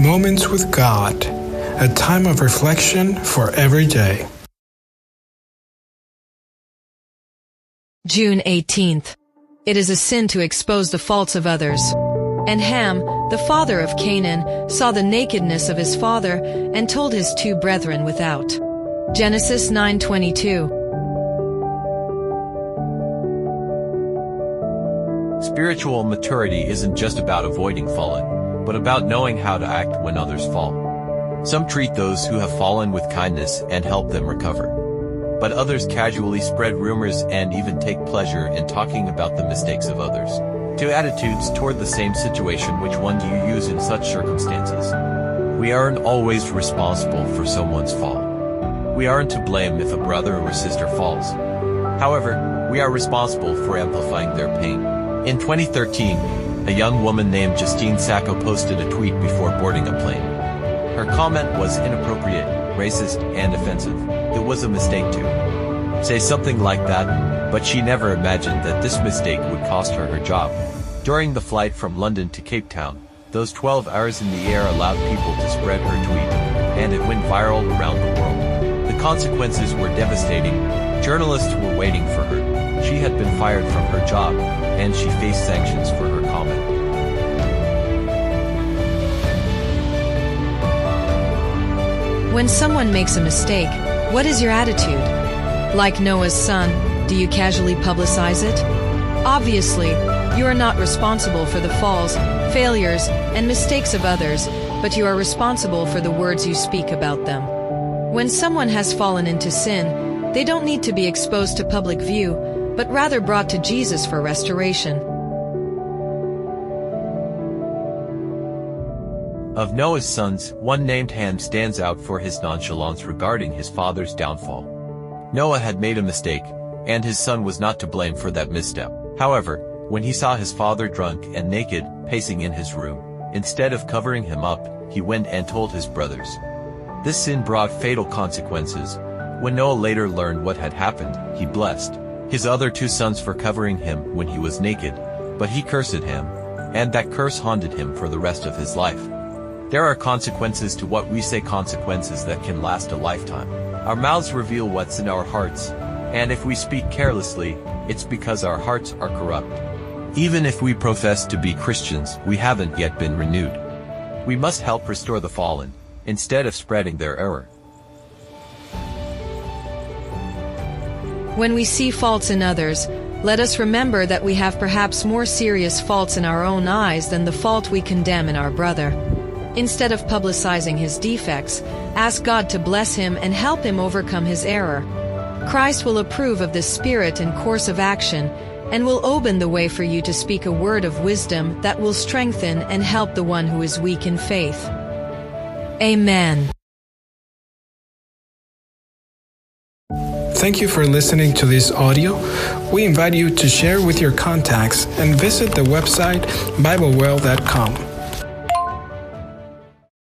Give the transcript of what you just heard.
Moments with God, a time of reflection for every day. June 18th. It is a sin to expose the faults of others. And Ham, the father of Canaan, saw the nakedness of his father and told his two brethren without. Genesis 9:22. Spiritual maturity isn't just about avoiding falling, but about knowing how to act when others fall. Some treat those who have fallen with kindness and help them recover. But others casually spread rumors and even take pleasure in talking about the mistakes of others. Two attitudes toward the same situation. Which one do you use in such circumstances? We aren't always responsible for someone's fall. We aren't to blame if a brother or sister falls. However, we are responsible for amplifying their pain. In 2013, a young woman named Justine Sacco posted a tweet before boarding a plane. Her comment was inappropriate, racist, and offensive. It was a mistake to say something like that, but she never imagined that this mistake would cost her her job. During the flight from London to Cape Town, those 12 hours in the air allowed people to spread her tweet, and it went viral around the world. The consequences were devastating. Journalists were waiting for her. She had been fired from her job, and she faced sanctions for her comment. When someone makes a mistake, what is your attitude? Like Noah's son, do you casually publicize it? Obviously, you are not responsible for the falls, failures, and mistakes of others, but you are responsible for the words you speak about them. When someone has fallen into sin, they don't need to be exposed to public view, but rather brought to Jesus for restoration. Of Noah's sons, one named Ham stands out for his nonchalance regarding his father's downfall. Noah had made a mistake, and his son was not to blame for that misstep. However, when he saw his father drunk and naked, pacing in his room, instead of covering him up, he went and told his brothers. This sin brought fatal consequences. When Noah later learned what had happened, he blessed his other two sons for covering him when he was naked, but he cursed him, and that curse haunted him for the rest of his life. There are consequences to what we say, consequences that can last a lifetime. Our mouths reveal what's in our hearts, and if we speak carelessly, it's because our hearts are corrupt. Even if we profess to be Christians, we haven't yet been renewed. We must help restore the fallen, instead of spreading their error. When we see faults in others, let us remember that we have perhaps more serious faults in our own eyes than the fault we condemn in our brother. Instead of publicizing his defects, ask God to bless him and help him overcome his error. Christ will approve of this spirit and course of action, and will open the way for you to speak a word of wisdom that will strengthen and help the one who is weak in faith. Amen. Thank you for listening to this audio. We invite you to share with your contacts and visit the website BibleWell.com.